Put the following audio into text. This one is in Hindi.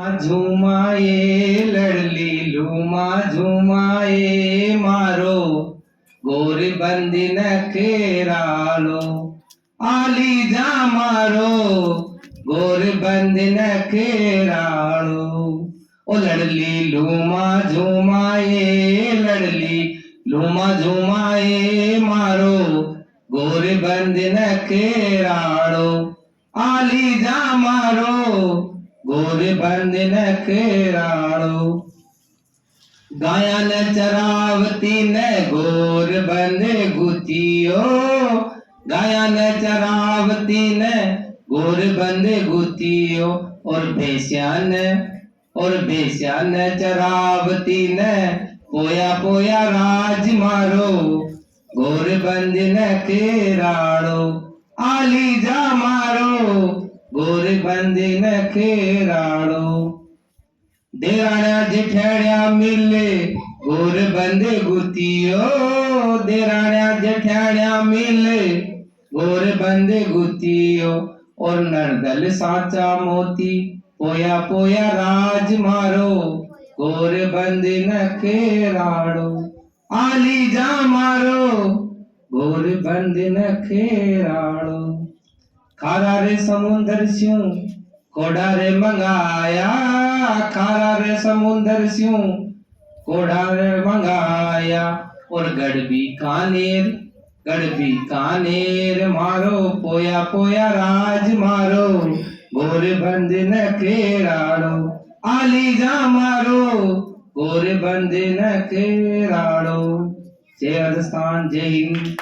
झुमाए लड़ली लूमा झुमाए मारो गोरी बंदी न खेरालो आली जा मारो गोरी बंदी न खेरालो ओ लड़ली लूमा झुमाए लड़ली लूमा झुमाए मारो गोरी बंदी न खेरालो आली जा मारो गोरे बंद न खेराड़ो गाया न चरावती न गोर बंद गुतियो गाया न चरावती न गोर बंद गुतियो और बेस्यान चरावती न पोया पोया राज मारो गोर बंद न खेराड़ो आली जा मारो गोरे बंदी न खेराड़ो देराणा जेठाण्या मिले गोरे बंदे गुतियो देराणा जेठाण्या मिले गोरे बंदे गुतियो और नरदल साचा मोती पोया पोया राज मारो गोरे बंदी न खेराड़ो आली जा मारो गोरे बंदी न खेराड़ो खारा रे समुंदर स्यूं कोड़ा रे मंगाया खारा रे समुंदर स्यूं कोड़ा रे मंगाया और गड़बी कानेर मारो पोया पोया राज मारो गोरे बंद न खेराड़ो आली जा मारो गोरे बंद न खेराड़ो जय राजस्थान जय हिंद।